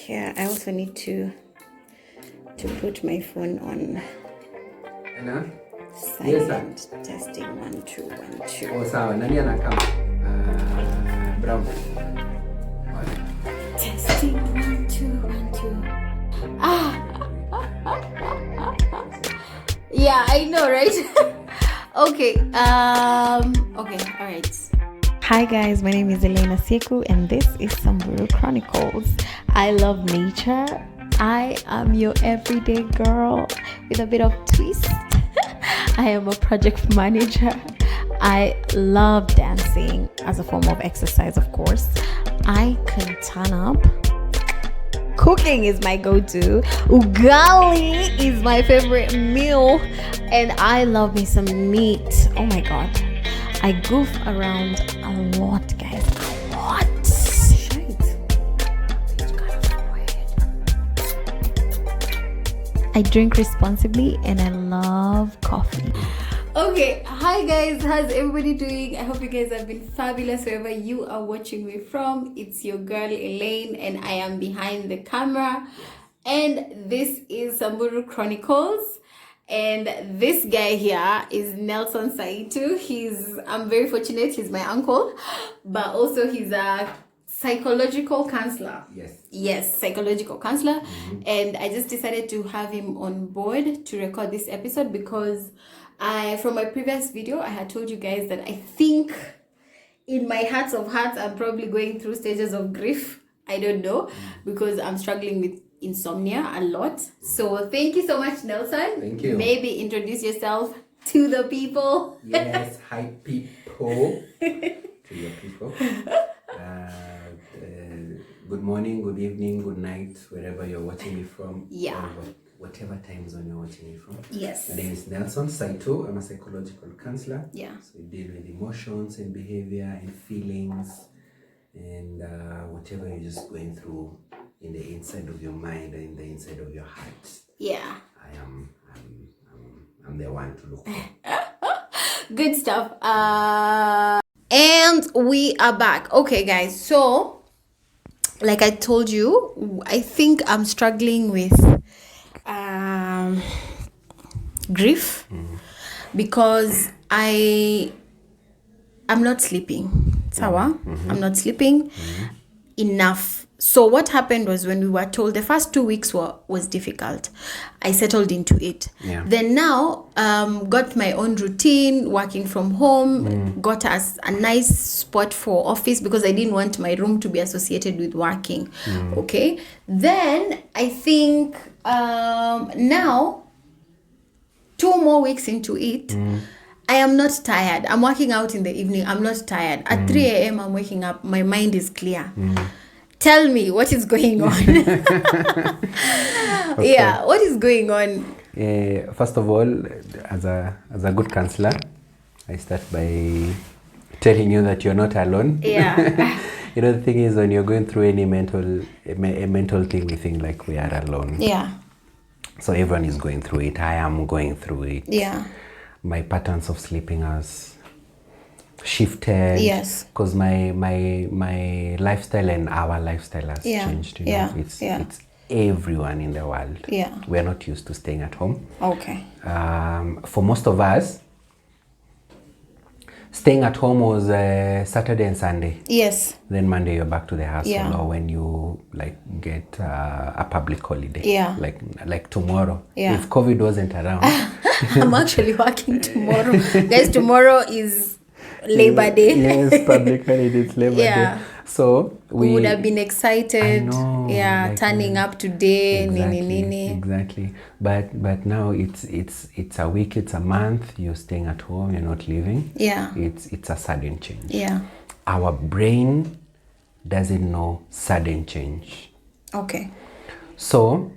Yeah, I also need to put my phone on silent. Testing 1 2 1 2. Oh, sawa. Nani anakam? Brown. Testing 1 2 1 2. Yeah, I know, right? Okay. Okay. All right. Hi guys, my name is Ellein Nasieku and this is Samburu Chronicles. I love nature. I am your everyday girl with a bit of twist. I am a project manager. I love dancing as a form of exercise, of course. I can turn up. Cooking is my go-to. Ugali is my favorite meal. And I love me some meat. Oh my god. I goof around a lot, guys. A lot. Shit. I drink responsibly and I love coffee. Okay, hi guys, how's everybody doing? I hope you guys have been fabulous wherever you are watching me from. It's your girl Ellein and I am behind the camera. And this is Samburu Chronicles. And this guy here is Nelson Saitu. I'm very fortunate, he's my uncle, but also he's a psychological counselor. Yes, psychological counselor. And I just decided to have him on board to record this episode because from my previous video, I had told you guys that I think in my heart of hearts, I'm probably going through stages of grief. I don't know, because I'm struggling with insomnia a lot. So thank you so much, Nelson. Thank you. Maybe introduce yourself to the people. Yes, hi people. To your people. Good morning, good evening, good night, wherever you're watching me from. Yeah. Whatever time zone you're watching me from. Yes. My name is Nelson Saitu. I'm a psychological counselor. Yeah. So we deal with emotions and behavior and feelings and whatever you're just going through in the inside of your mind or in the inside of your heart. Yeah. I'm the one to look for. Good stuff. And we are back. Okay, guys. So, like I told you, I think I'm struggling with grief because I'm not sleeping. Sawa? I'm not sleeping enough. So what happened was when we were told the first 2 weeks was difficult, I settled into it. Yeah. Then now got my own routine, working from home, got us a nice spot for office because I didn't want my room to be associated with working. Okay. Then I think now 2 more weeks into it, I am not tired. I'm working out in the evening. I'm not tired. At 3 a.m. I'm waking up. My mind is clear. Tell me what is going on. Okay. Yeah, what is going on? First of all, as a good counselor, I start by telling you that you're not alone. Yeah. You know, the thing is, when you're going through any mental thing, we think like we are alone. Yeah. So everyone is going through it. I am going through it. Yeah. My patterns of sleeping has shifted. Yes. Because my lifestyle and our lifestyle has changed. You know? It's everyone in the world. Yeah. We're not used to staying at home. Okay. For most of us, staying at home was Saturday and Sunday. Yes. Then Monday you're back to the house. Yeah. Or when you get a public holiday. Yeah. Like tomorrow. Yeah. If COVID wasn't around. I'm actually working tomorrow. Guys, tomorrow is Labor Day. Yes, public holiday, it's Labor Day. So we would have been excited. I know, yeah, like, turning up today. Exactly. But now it's a week, it's a month. You're staying at home. You're not leaving. Yeah. It's a sudden change. Yeah. Our brain doesn't know sudden change. Okay. So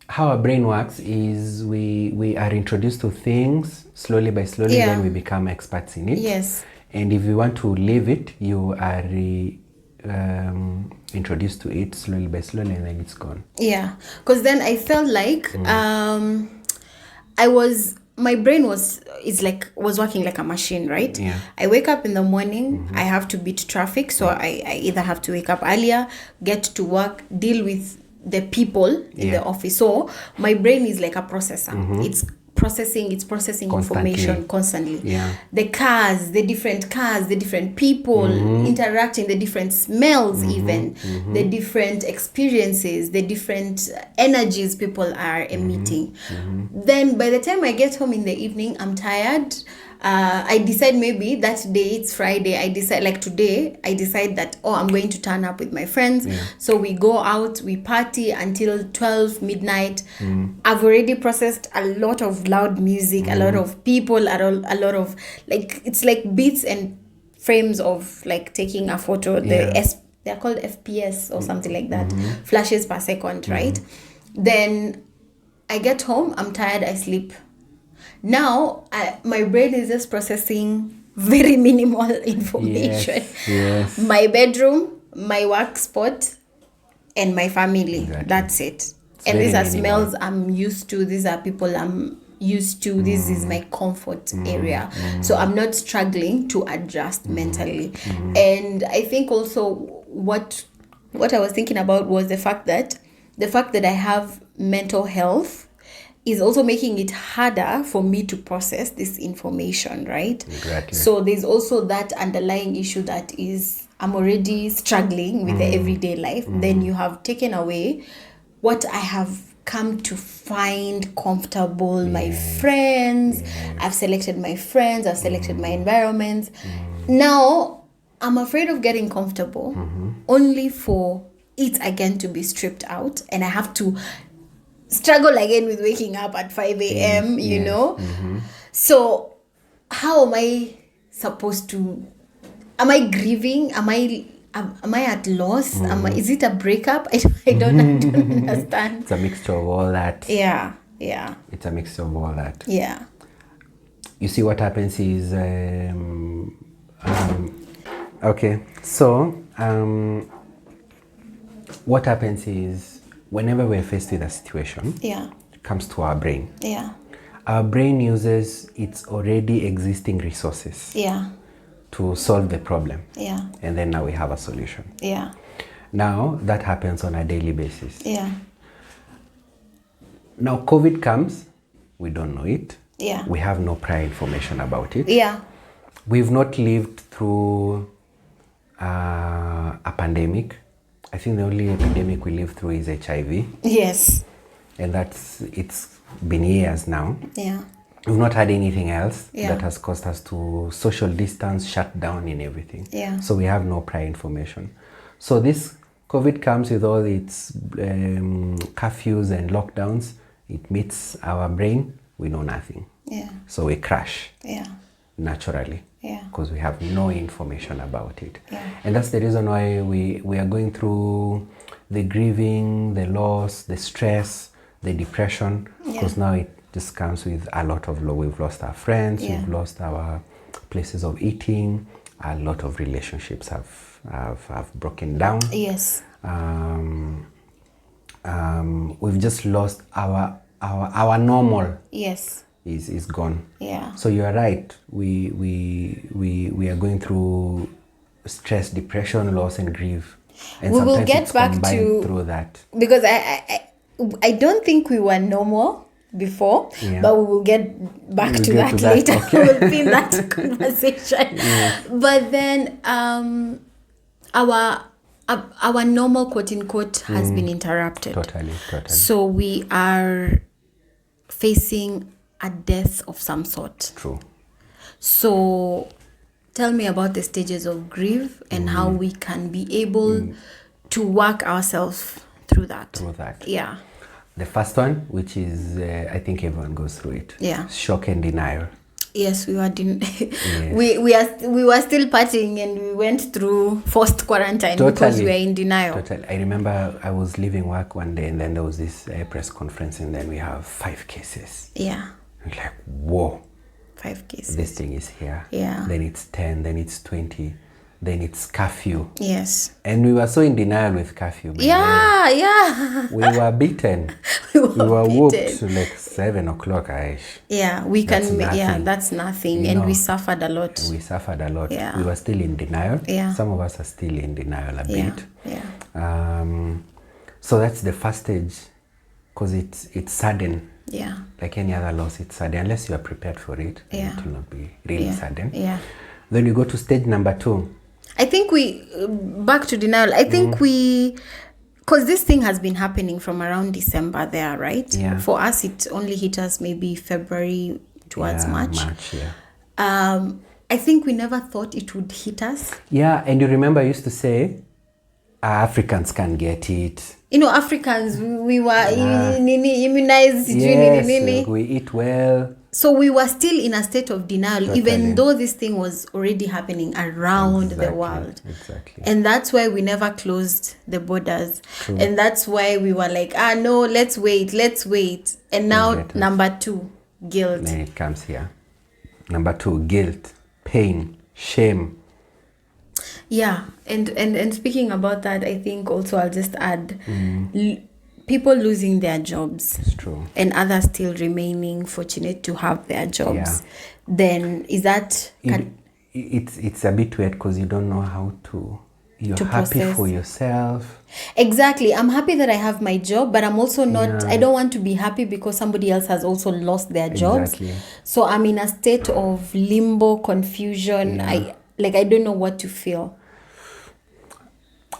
how our brain works is we are introduced to things slowly by slowly, then we become experts in it. Yes. And if you want to leave it, you are introduced to it slowly by slowly, and then it's gone. Yeah, because then I felt like my brain was working like a machine, right? Yeah. I wake up in the morning, I have to beat traffic, so I either have to wake up earlier, get to work, deal with the people in the office. So my brain is like a processor. It's processing information constantly. The cars, the different people interacting, the different smells, even the different experiences, the different energies people are emitting. Then by the time I get home in the evening, I'm tired. I decide maybe that day, it's Friday, I decide like today, I decide that, I'm going to turn up with my friends. So we go out, we party until 12 midnight. I've already processed a lot of loud music, a lot of people, a lot of like, it's like beats and frames of like taking a photo. They're called FPS or something like that, flashes per second, right? Then I get home, I'm tired, I sleep. Now, my brain is just processing very minimal information. Yes. My bedroom, my work spot, and my family. Exactly. That's it. And these are smells I'm used to. These are people I'm used to. This is my comfort area. So I'm not struggling to adjust mentally. And I think also what I was thinking about was the fact that I have mental health is also making it harder for me to process this information, right? Exactly. So there's also that underlying issue that is, I'm already struggling with the everyday life. Then you have taken away what I have come to find comfortable, my friends. I've selected my friends, I've selected my environments. Now, I'm afraid of getting comfortable only for it again to be stripped out. And I have to struggle again with waking up at 5 a.m., you know? So how am I supposed to, am I grieving? Am I at loss? Is it a breakup? I don't understand. It's a mixture of all that. Yeah. It's a mixture of all that. Yeah. You see, what happens is, okay, so what happens is, whenever we're faced with a situation, it comes to our brain. Our brain uses its already existing resources to solve the problem. And then now we have a solution. Now that happens on a daily basis. Now COVID comes, we don't know it. We have no prior information about it. We've not lived through a pandemic. I think the only epidemic we lived through is HIV. Yes. And it's been years now. We've not had anything else that has caused us to social distance, shut down and everything. So we have no prior information. So this COVID comes with all its curfews and lockdowns. It meets our brain, we know nothing. So we crash naturally. Because we have no information about it. And that's the reason why we are going through the grieving, the loss, the stress, the depression, because now it just comes with a lot of we've lost our friends, we've lost our places of eating, a lot of relationships have broken down. We've just lost our normal. Is gone. So you are right. We are going through stress, depression, loss, and grief. And we will get back to through that, because I don't think we were normal before, but we will get back to that later. Okay. We'll be in that conversation. But then our normal quote unquote has been interrupted. Totally. So we are facing a death of some sort. True. So tell me about the stages of grief and how we can be able to work ourselves through that. The first one, which is I think everyone goes through it. Shock and denial. Yes, we were we were still partying and we went through forced quarantine because we were in denial. I remember I was leaving work one day and then there was this press conference and then we have 5 cases. Like, whoa. 5 cases. This thing is here. Then it's 10, then it's 20, then it's curfew. And we were so in denial with curfew. We were beaten. we were whooped like 7 o'clock. That's nothing. And we suffered a lot. We were still in denial. Some of us are still in denial a bit. So that's the first stage, because it's sudden. Yeah. Like any other loss, it's sudden. Unless you are prepared for it, it will not be really sudden. Yeah. Then you go to stage number 2. I think back to denial, I think because this thing has been happening from around December there, right? Yeah. For us, it only hit us maybe February towards March. I think we never thought it would hit us. Yeah, and you remember I used to say, Africans can get it. You know, Africans, we were immunized. Yes, we eat well. So we were still in a state of denial, even though this thing was already happening around the world. Exactly. And that's why we never closed the borders. True. And that's why we were like, no, let's wait. And now, number 2, guilt. Then it comes here. Number 2, guilt, pain, shame. Yeah, and speaking about that, I think also I'll just add people losing their jobs. It's true. And others still remaining fortunate to have their jobs. Yeah. Then is that... It's a bit weird because you don't know how to... You're happy for yourself. Exactly. I'm happy that I have my job, but I'm also not... I don't want to be happy because somebody else has also lost their jobs. Exactly. So I'm in a state of limbo, confusion. Yeah. I don't know what to feel.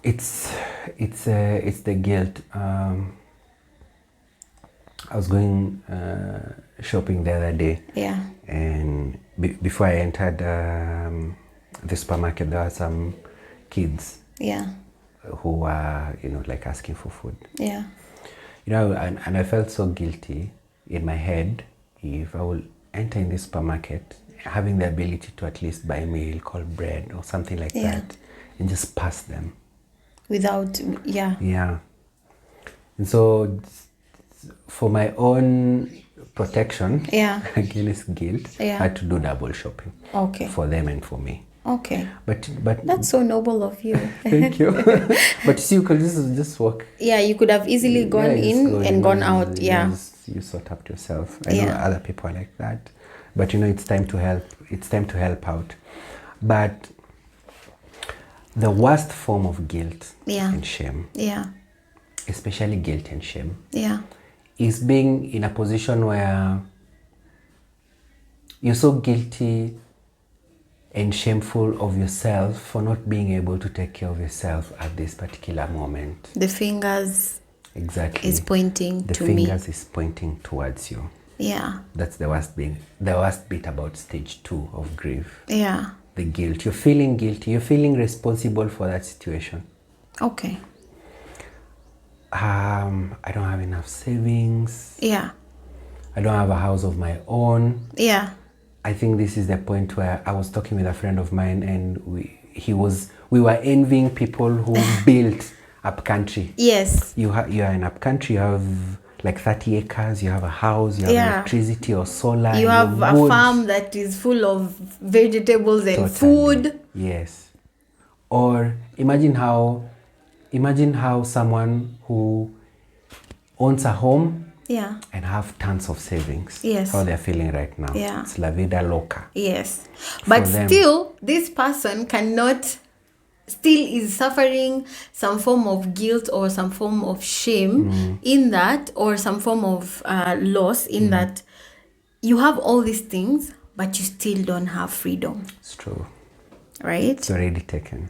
It's the guilt. I was going shopping the other day. Yeah. And before I entered the supermarket, there were some kids. Yeah. Who were, like asking for food. Yeah. And I felt so guilty in my head if I will enter in this supermarket, having the ability to at least buy a meal called bread or something like that, and just pass them. Without, Yeah. And so, for my own protection against guilt, I had to do double shopping. Okay. For them and for me. Okay. But that's so noble of you. Thank you. But see, you could just walk. Yeah, you could have easily gone in and gone out. Yeah. You sort out yourself. I know other people are like that. But it's time to help. It's time to help out. But the worst form of guilt and shame, especially guilt and shame, is being in a position where you're so guilty and shameful of yourself for not being able to take care of yourself at this particular moment. The fingers is pointing to me. The fingers is pointing towards you. Yeah. That's the worst bit about stage 2 of grief. Yeah. The guilt. You're feeling guilty. You're feeling responsible for that situation. Okay. I don't have enough savings. Yeah. I don't have a house of my own. Yeah. I think this is the point where I was talking with a friend of mine, and we were envying people who built up country. Yes. You are in up country. You have like 30 acres. You have a house. You have electricity or solar. You have a farm that is full of vegetables and food. Yes. Or imagine how someone who owns a home and have tons of savings. Yes. How they're feeling right now. Yeah. It's la vida loca. Yes. But still, this person still is suffering some form of guilt or some form of shame in that, or some form of loss in that you have all these things, but you still don't have freedom. It's true. Right? It's already taken.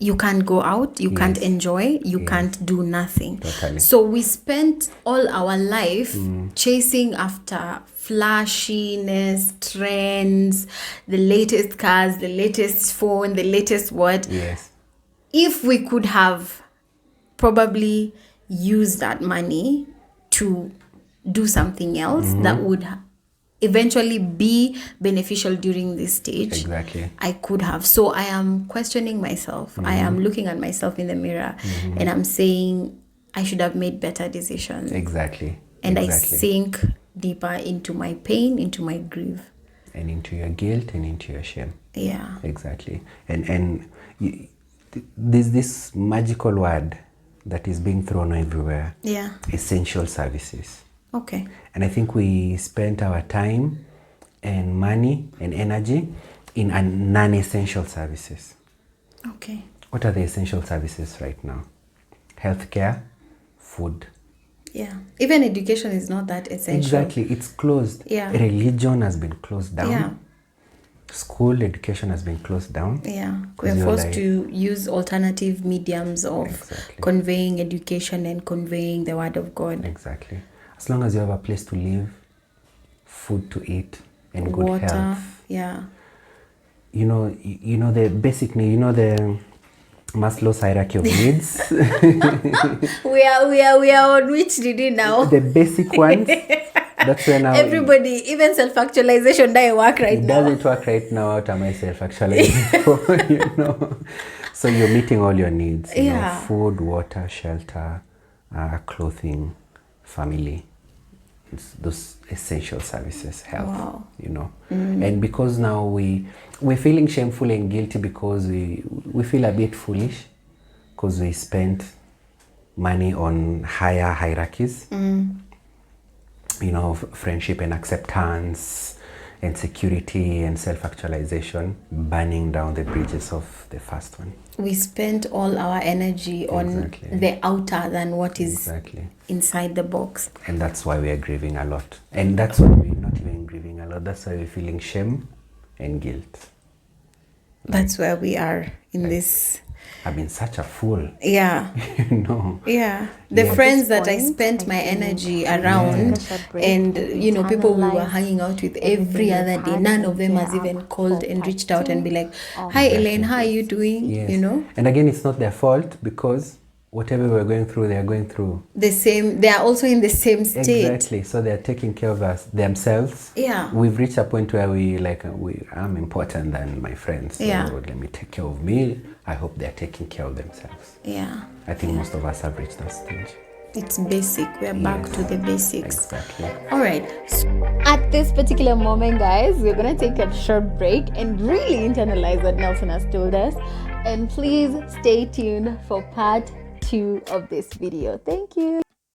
You can't go out, you can't enjoy, you can't do nothing. Totally. So we spent all our life chasing after flashiness, trends, the latest cars, the latest phone, the latest what. Yes. If we could have probably used that money to do something else that would eventually be beneficial during this stage. Exactly. I could have. So I am questioning myself. I am looking at myself in the mirror and I'm saying I should have made better decisions. Exactly. And I sink deeper into my pain, into my grief. And into your guilt and into your shame. Yeah. Exactly. And there's this magical word that is being thrown everywhere. Yeah. Essential services. Okay. And I think we spent our time and money and energy in non-essential services. Okay. What are the essential services right now? Healthcare, food. Yeah. Even education is not that essential. Exactly. It's closed. Yeah. Religion has been closed down. Yeah. School education has been closed down. Yeah. We're forced to use alternative mediums of conveying education and conveying the word of God. Exactly. As long as you have a place to live, food to eat, and good water, health. Yeah. You know the basic need, the Maslow's hierarchy of needs. we are on which degree now? The basic ones. That's where now everybody, even self-actualization doesn't work right now. It doesn't work right now. What am I self-actualizing for? So you're meeting all your needs. You know, food, water, shelter, clothing, family. It's those essential services, health. Wow. And because now we're feeling shameful and guilty because we feel a bit foolish because we spent money on higher hierarchies. Friendship and acceptance and security and self-actualization, burning down the bridges of the first one. We spent all our energy on the outer than what is inside the box. And that's why we are grieving a lot. And that's why we're not even grieving a lot. That's why we're feeling shame and guilt. That's where we are in this. I've been such a fool. Yeah. Yeah. The friends that I spent my energy around and, people we were hanging out with every other day, none of them has even called and reached out and be like, hi, Ellein, how are you doing? Yes. And again, it's not their fault because whatever we're going through, they are going through the same. They are also in the same state. Exactly. So they're taking care of themselves. Yeah. We've reached a point where I'm important than my friends. So let me take care of me. I hope they're taking care of themselves. Yeah. I think most of us have reached that stage. It's basic. We're back to the basics. Exactly. All right. At this particular moment, guys, we're going to take a short break and really internalize what Nelson has told us. And please stay tuned for part 2 of this video. Thank you.